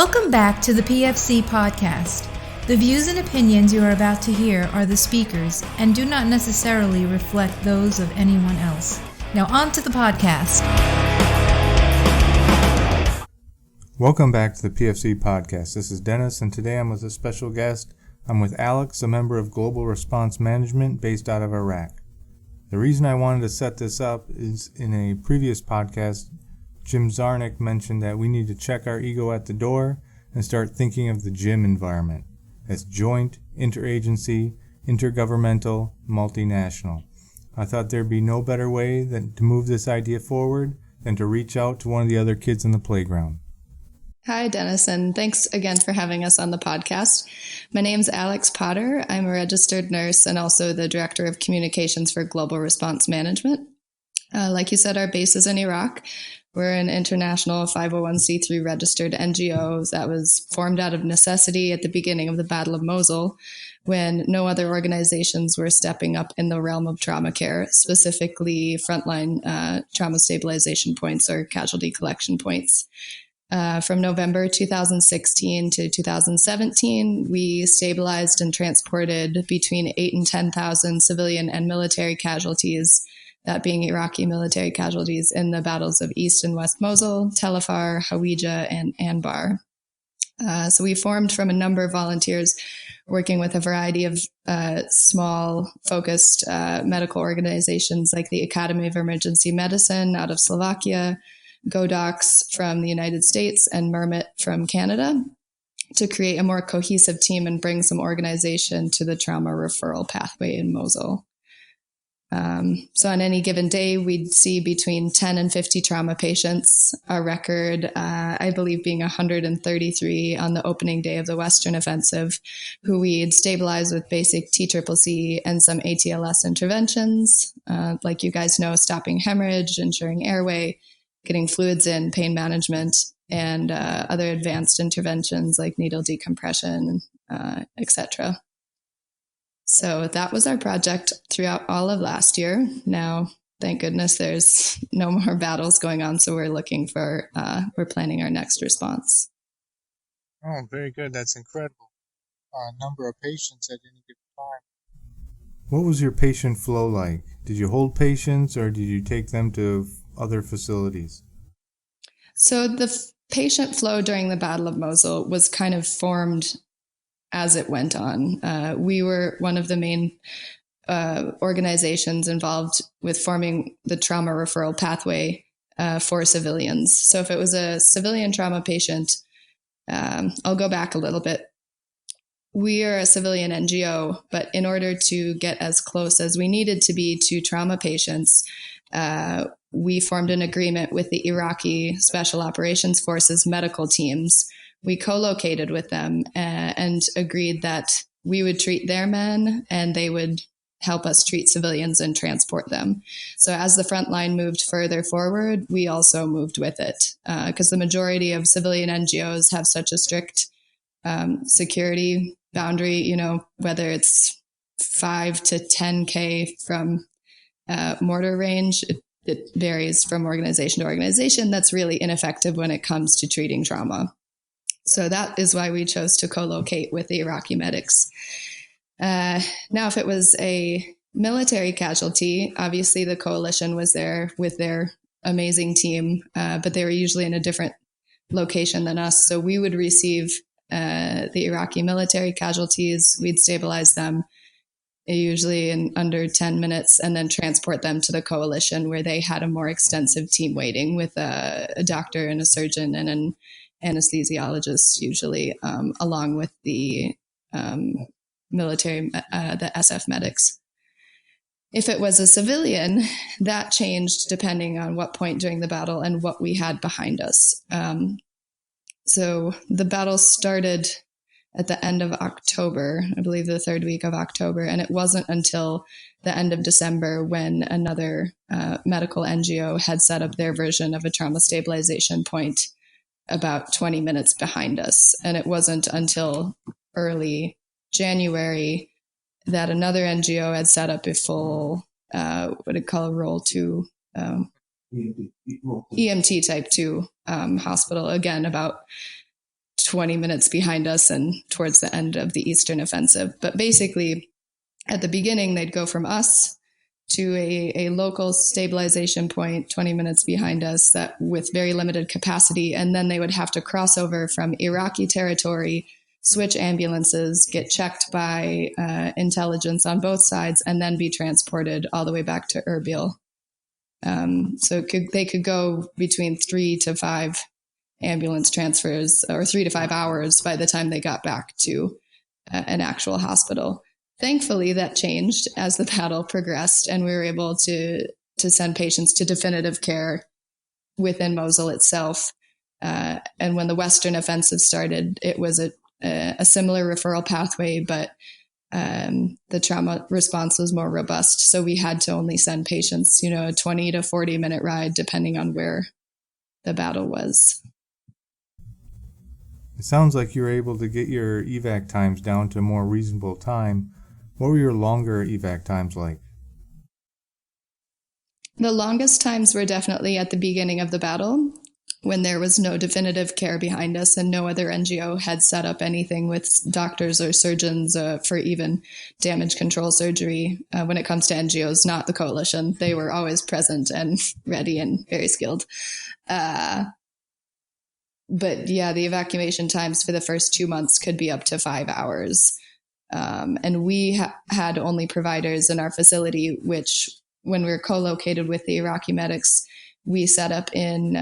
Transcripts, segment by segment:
Welcome back to the PFC podcast. The views and opinions you are about to hear are the speakers and do not necessarily reflect those of anyone else. Now on to the podcast. Welcome back to the PFC podcast. This is Dennis, and today I'm with a special guest. I'm with Alex, a member of Global Response Management based out of Iraq. The reason I wanted to set this up is in a previous podcast, Jim Zarnik mentioned that we need to check our ego at the door and start thinking of the JIM environment as joint, interagency, intergovernmental, multinational. I thought there'd be no better way than to move this idea forward than to reach out to one of the other kids in the playground. Hi, Dennis, and thanks again for having us on the podcast. My name's Alex Potter. I'm a registered nurse and also the Director of Communications for Global Response Management. Like you said, our base is in Iraq. We're an international 501c3 registered NGO that was formed out of necessity at the beginning of the Battle of Mosul, when no other organizations were stepping up in the realm of trauma care, specifically frontline trauma stabilization points or casualty collection points. From November 2016 to 2017, we stabilized and transported between 8,000 and 10,000 civilian and military casualties, that being Iraqi military casualties in the battles of East and West Mosul, Tel Afar, Hawija, and Anbar. So we formed from a number of volunteers working with a variety of small, focused medical organizations like the Academy of Emergency Medicine out of Slovakia, GODOX from the United States, and MERMIT from Canada, to create a more cohesive team and bring some organization to the trauma referral pathway in Mosul. So on any given day, we'd see between 10 and 50 trauma patients. Our record, I believe, being 133 on the opening day of the Western Offensive, who we'd stabilize with basic TCCC and some ATLS interventions, like you guys know, stopping hemorrhage, ensuring airway, getting fluids in, pain management, and other advanced interventions like needle decompression, etc. So that was our project throughout all of last year. Now, thank goodness there's no more battles going on, so we're planning our next response. Oh, very good. That's incredible. Number of patients at any given time. What was your patient flow like? Did you hold patients or did you take them to other facilities? So the patient flow during the Battle of Mosul was kind of formed as it went on. We were one of the main organizations involved with forming the trauma referral pathway for civilians. So if it was a civilian trauma patient, I'll go back a little bit. We are a civilian NGO, but in order to get as close as we needed to be to trauma patients, we formed an agreement with the Iraqi Special Operations Forces medical teams. We co-located with them and agreed that we would treat their men and they would help us treat civilians and transport them. So as the front line moved further forward, we also moved with it because the majority of civilian NGOs have such a strict security boundary, whether it's 5 to 10K from mortar range. It varies from organization to organization. That's really ineffective when it comes to treating trauma. So that is why we chose to co-locate with the Iraqi medics. Now, if it was a military casualty, obviously the coalition was there with their amazing team, but they were usually in a different location than us. So we would receive the Iraqi military casualties, we'd stabilize them usually in under 10 minutes, and then transport them to the coalition where they had a more extensive team waiting with a doctor and a surgeon and an anesthesiologist, usually, along with the military, the SF medics. If it was a civilian, that changed depending on what point during the battle and what we had behind us. So the battle started at the end of October, I believe the third week of October, and it wasn't until the end of December when another medical NGO had set up their version of a trauma stabilization point about 20 minutes behind us. And it wasn't until early January that another NGO had set up a full, what do you call a Role 2, EMT type 2 hospital, again, about 20 minutes behind us and towards the end of the Eastern Offensive. But basically, at the beginning, they'd go from us to a local stabilization point 20 minutes behind us that with very limited capacity. And then they would have to cross over from Iraqi territory, switch ambulances, get checked by intelligence on both sides, and then be transported all the way back to Erbil. So they could go between 3 to 5 ambulance transfers, or 3 to 5 hours by the time they got back to an actual hospital. Thankfully, that changed as the battle progressed, and we were able to send patients to definitive care within Mosul itself. And when the Western Offensive started, it was a similar referral pathway, but the trauma response was more robust. So we had to only send patients, a 20 to 40 minute ride, depending on where the battle was. It sounds like you were able to get your evac times down to a more reasonable time. What were your longer evac times like? The longest times were definitely at the beginning of the battle, when there was no definitive care behind us and no other NGO had set up anything with doctors or surgeons for even damage control surgery. When it comes to NGOs, not the coalition, they were always present and ready and very skilled. But yeah, the evacuation times for the first 2 months could be up to 5 hours. And we had only providers in our facility, which when we were co-located with the Iraqi medics, we set up in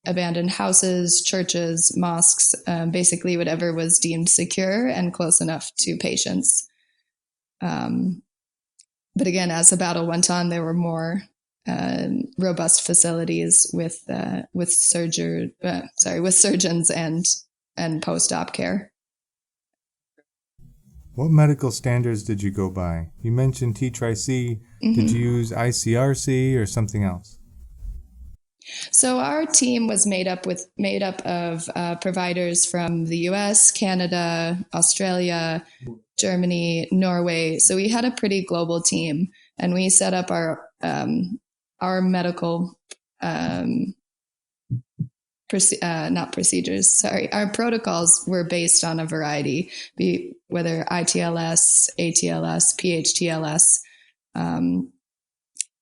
abandoned houses, churches, mosques, basically whatever was deemed secure and close enough to patients. But again, as the battle went on, there were more robust facilities with surgeons and post-op care. What medical standards did you go by? You mentioned T-TRIC. Mm-hmm. Did you use ICRC or something else? So our team was made up of providers from the US, Canada, Australia, Germany, Norway. So we had a pretty global team, and we set up our medical our protocols were based on a variety, whether ITLS, ATLS, PHTLS.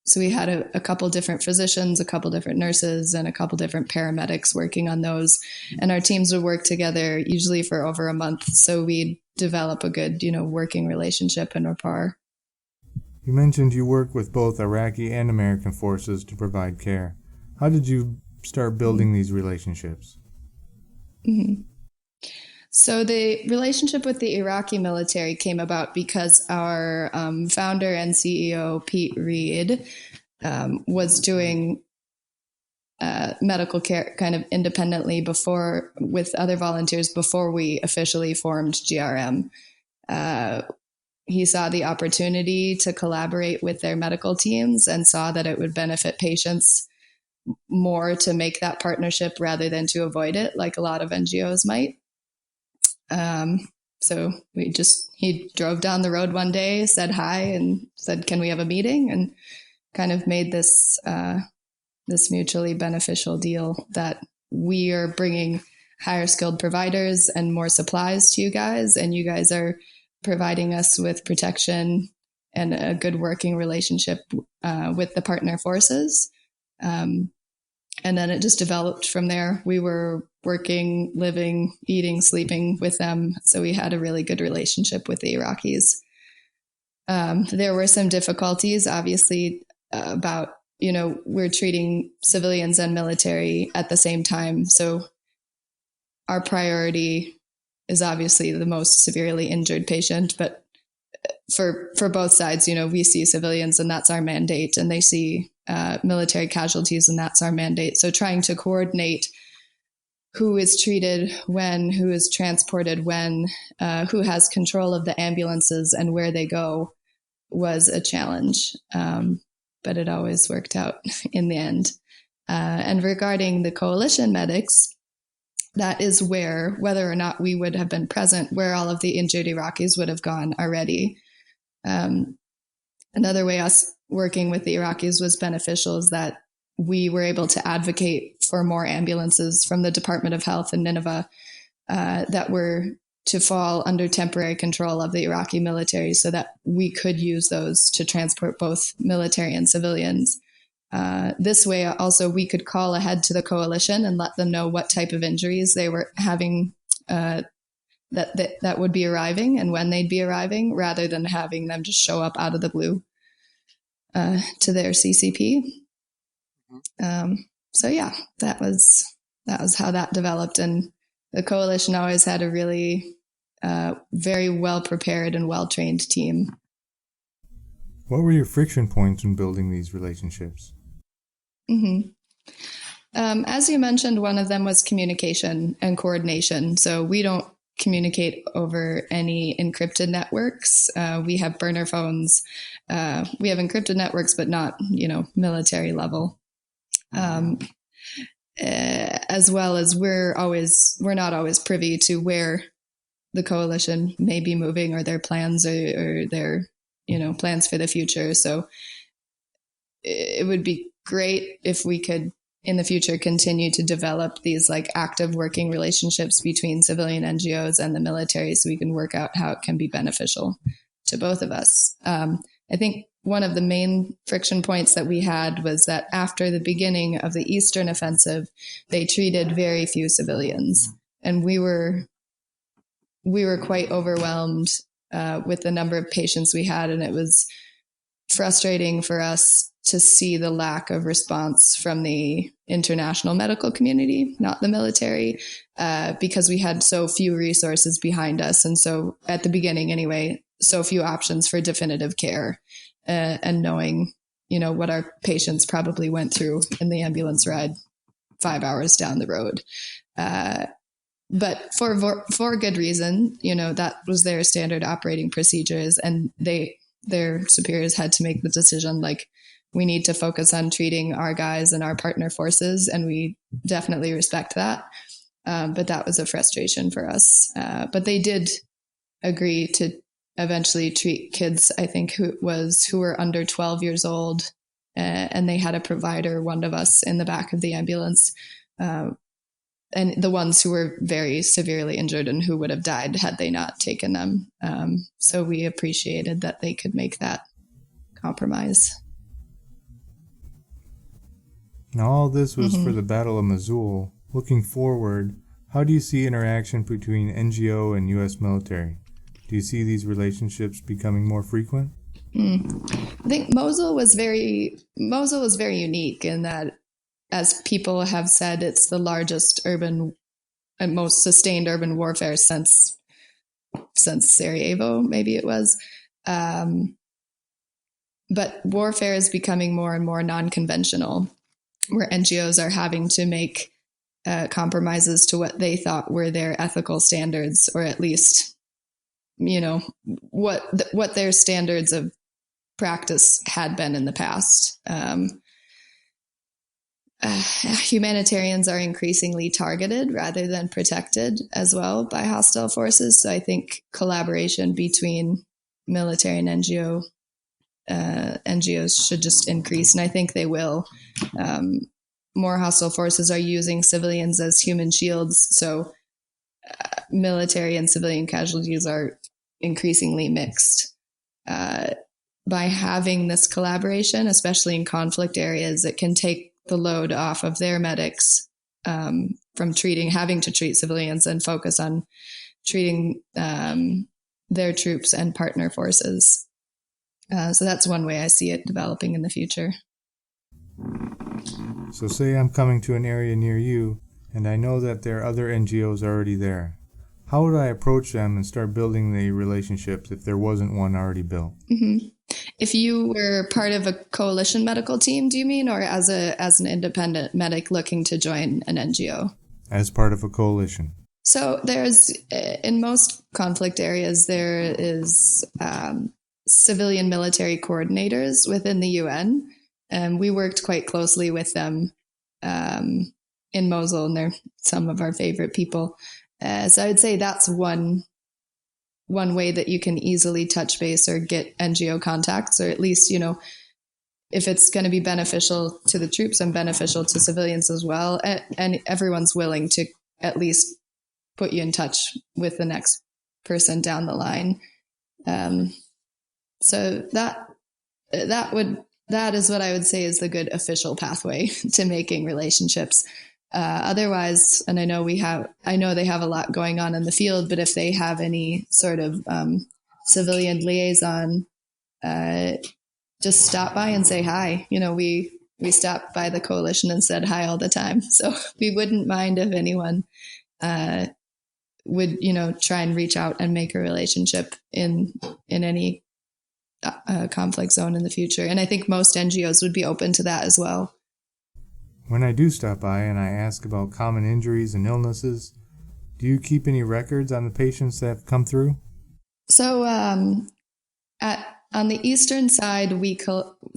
So we had a couple different physicians, a couple different nurses, and a couple different paramedics working on those. And our teams would work together usually for over a month. So we'd develop a good, working relationship and rapport. You mentioned you work with both Iraqi and American forces to provide care. How did you start building these relationships? Mm-hmm. So the relationship with the Iraqi military came about because our founder and CEO, Pete Reed, was doing medical care kind of independently with other volunteers before we officially formed GRM. He saw the opportunity to collaborate with their medical teams and saw that it would benefit patients more to make that partnership rather than to avoid it, like a lot of NGOs might. So he drove down the road one day, said hi, and said, "Can we have a meeting?" And kind of made this mutually beneficial deal that we are bringing higher skilled providers and more supplies to you guys, and you guys are providing us with protection and a good working relationship with the partner forces. And then it just developed from there. We were working, living, eating, sleeping with them. So we had a really good relationship with the Iraqis. There were some difficulties, obviously, about, we're treating civilians and military at the same time. So our priority is obviously the most severely injured patient, but for both sides, we see civilians and that's our mandate, and they see military casualties and that's our mandate. So trying to coordinate who is treated when, who is transported when, who has control of the ambulances and where they go was a challenge. But it always worked out in the end. And regarding the coalition medics, that is where, whether or not we would have been present, where all of the injured Iraqis would have gone already. Another way us working with the Iraqis was beneficial is that we were able to advocate for more ambulances from the Department of Health in Nineveh that were to fall under temporary control of the Iraqi military so that we could use those to transport both military and civilians. This way, also, we could call ahead to the coalition and let them know what type of injuries they were having that would be arriving and when they'd be arriving, rather than having them just show up out of the blue to their CCP. So yeah, that was how that developed. And the coalition always had a really very well prepared and well trained team. What were your friction points in building these relationships? As you mentioned, one of them was communication and coordination. So we don't communicate over any encrypted networks. We have burner phones. We have encrypted networks, but not, military level. As well as we're not always privy to where the coalition may be moving or their plans or their, plans for the future. So it would be great if we could in the future continue to develop these like active working relationships between civilian NGOs and the military so we can work out how it can be beneficial to both of us. I think one of the main friction points that we had was that after the beginning of the Eastern Offensive, they treated very few civilians. And we were quite overwhelmed with the number of patients we had. And it was frustrating for us to see the lack of response from the international medical community, not the military, because we had so few resources behind us. And so at the beginning anyway, so few options for definitive care and knowing, what our patients probably went through in the ambulance ride 5 hours down the road. But for good reason, that was their standard operating procedures, and their superiors had to make the decision, like, we need to focus on treating our guys and our partner forces, and we definitely respect that. But that was a frustration for us. But they did agree to eventually treat kids, I think, who were under 12 years old, and they had a provider, one of us, in the back of the ambulance, and the ones who were very severely injured and who would have died had they not taken them. So we appreciated that they could make that compromise. Now, all this was for the Battle of Mosul. Looking forward, how do you see interaction between NGO and U.S. military? Do you see these relationships becoming more frequent? I think Mosul was very unique in that, as people have said, it's the largest urban and most sustained urban warfare since Sarajevo, maybe it was. But warfare is becoming more and more non-conventional, where NGOs are having to make compromises to what they thought were their ethical standards, or at least, what their standards of practice had been in the past. Humanitarians are increasingly targeted rather than protected as well by hostile forces. So I think collaboration between military and NGOs should just increase, and I think they will. More hostile forces are using civilians as human shields, so military and civilian casualties are increasingly mixed. By having this collaboration, especially in conflict areas, it can take the load off of their medics from having to treat civilians and focus on treating their troops and partner forces. So that's one way I see it developing in the future. So say I'm coming to an area near you, and I know that there are other NGOs already there. How would I approach them and start building the relationships if there wasn't one already built? Mm-hmm. If you were part of a coalition medical team, do you mean, or as an independent medic looking to join an NGO? As part of a coalition. So there's, in most conflict areas, there is civilian military coordinators within the UN. And we worked quite closely with them in Mosul, and they're some of our favorite people. So I'd say that's one way that you can easily touch base or get NGO contacts, or at least, if it's going to be beneficial to the troops and beneficial to civilians as well, and everyone's willing to at least put you in touch with the next person down the line. So that is what I would say is the good official pathway to making relationships. Otherwise, and I know they have a lot going on in the field, but if they have any sort of civilian liaison, just stop by and say hi. We stopped by the coalition and said hi all the time. So we wouldn't mind if anyone would, try and reach out and make a relationship in any conflict zone in the future. And I think most NGOs would be open to that as well. When I do stop by and I ask about common injuries and illnesses, do you keep any records on the patients that have come through? So on the eastern side,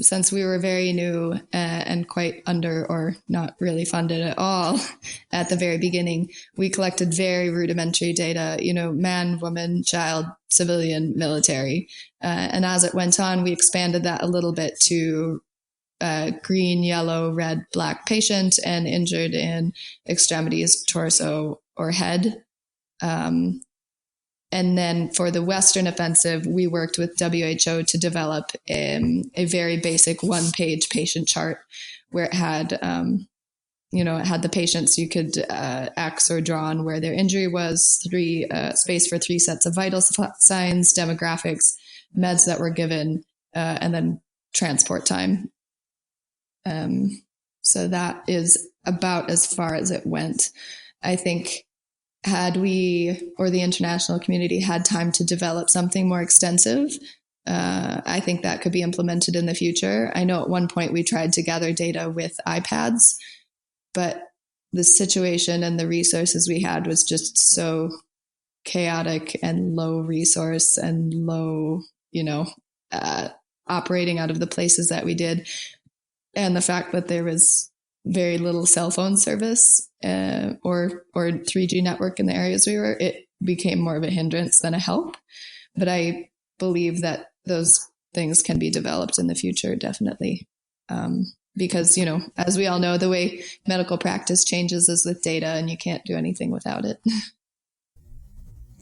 since we were very new and quite under or not really funded at all at the very beginning, we collected very rudimentary data, man, woman, child, civilian, military. And as it went on, we expanded that a little bit to green, yellow, red, black patient and injured in extremities, torso, or head. And then for the Western offensive, we worked with WHO to develop a very basic one-page patient chart where it had, it had the patients you could X or draw on where their injury was, space for 3 sets of vital signs, demographics, meds that were given, and then transport time. So that is about as far as it went. I think had we or the international community had time to develop something more extensive, I think that could be implemented in the future. I know at one point we tried to gather data with iPads, but the situation and the resources we had was just so chaotic and low resource and low, operating out of the places that we did. And the fact that there was very little cell phone service or 3G network in the areas we were, it became more of a hindrance than a help. But I believe that those things can be developed in the future, definitely. Because, as we all know, the way medical practice changes is with data, and you can't do anything without it.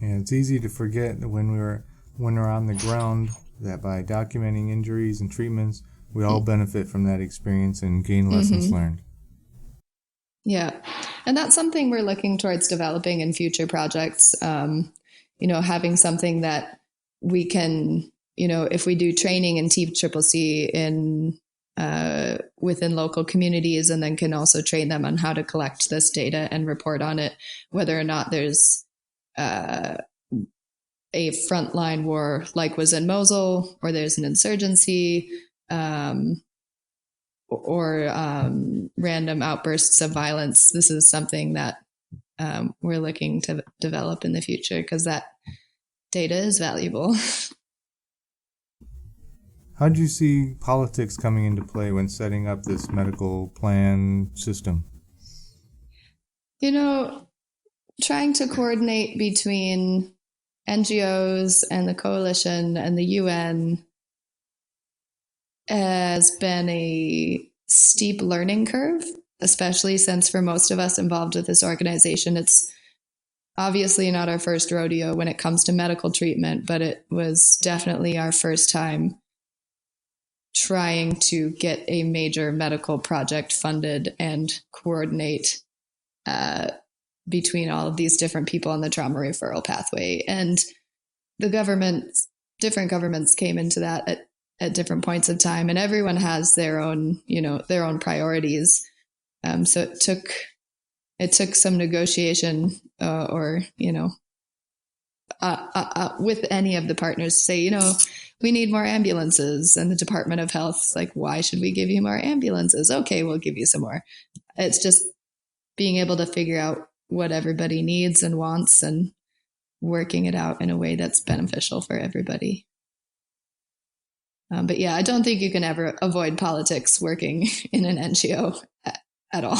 Yeah, it's easy to forget when we're on the ground that by documenting injuries and treatments, we all benefit from that experience and gain lessons learned. Yeah. And that's something we're looking towards developing in future projects. Having something that we can, if we do training in TCCC within local communities, and then can also train them on how to collect this data and report on it, whether or not there's a frontline war like was in Mosul, or there's an insurgency, or random outbursts of violence. This is something that we're looking to develop in the future because that data is valuable. How do you see politics coming into play when setting up this medical plan system? Trying to coordinate between NGOs and the coalition and the UN has been a steep learning curve, especially since for most of us involved with this organization, it's obviously not our first rodeo when it comes to medical treatment, but it was definitely our first time trying to get a major medical project funded and coordinate between all of these different people on the trauma referral pathway. And different governments came into that at different points of time, and everyone has their own priorities. So it took some negotiation with any of the partners to say, we need more ambulances. And the Department of Health's like, why should we give you more ambulances? Okay, we'll give you some more. It's just being able to figure out what everybody needs and wants and working it out in a way that's beneficial for everybody. But yeah, I don't think you can ever avoid politics working in an NGO at all.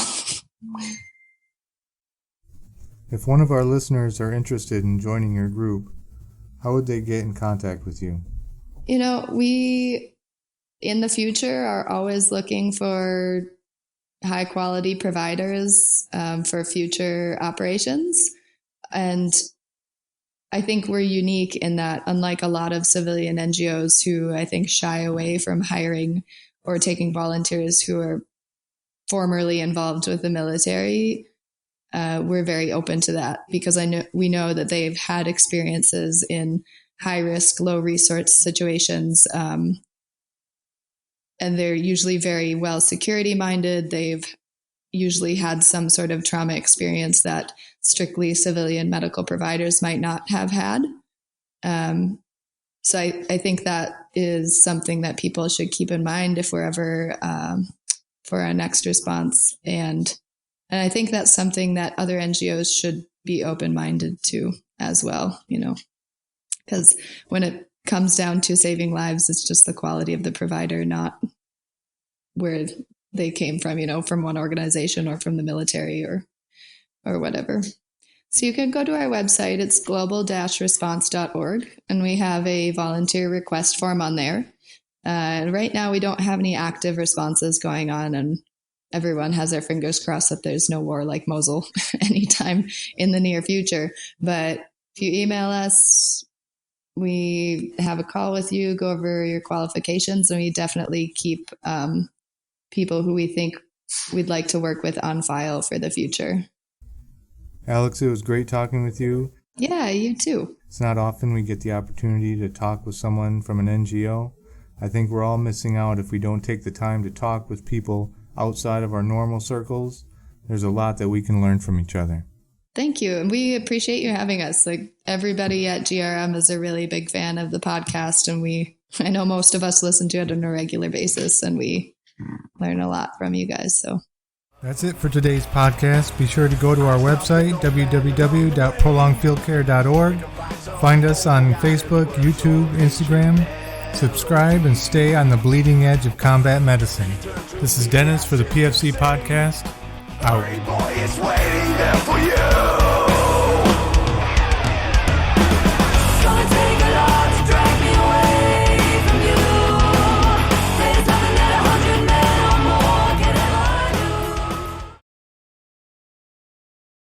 If one of our listeners are interested in joining your group, how would they get in contact with you? in the future are always looking for high quality providers for future operations. And I think we're unique in that, unlike a lot of civilian NGOs who I think shy away from hiring or taking volunteers who are formerly involved with the military, we're very open to that because we know that they've had experiences in high risk, low resource situations. And they're usually very well security minded. They've usually had some sort of trauma experience that strictly civilian medical providers might not have had. So I think that is something that people should keep in mind if we're ever for our next response. And I think that's something that other NGOs should be open-minded to as well, because when it comes down to saving lives, it's just the quality of the provider, not where they came from, from one organization or from the military or whatever. So you can go to our website. It's global-response.org, and we have a volunteer request form on there. Right now, we don't have any active responses going on, and everyone has their fingers crossed that there's no war like Mosul anytime in the near future. But if you email us, we have a call with you, go over your qualifications, and we definitely keep people who we think we'd like to work with on file for the future. Alex, it was great talking with you. Yeah, you too. It's not often we get the opportunity to talk with someone from an NGO. I think we're all missing out if we don't take the time to talk with people outside of our normal circles. There's a lot that we can learn from each other. Thank you. And we appreciate you having us. Like, everybody at GRM is a really big fan of the podcast, and I know most of us listen to it on a regular basis, and we learn a lot from you guys. So that's it for today's podcast. Be sure to go to our website, www.prolongfieldcare.org. Find us on Facebook, YouTube, Instagram. Subscribe and stay on the bleeding edge of combat medicine. This is Dennis for the PFC Podcast. Out. Boy, it's waiting there for you.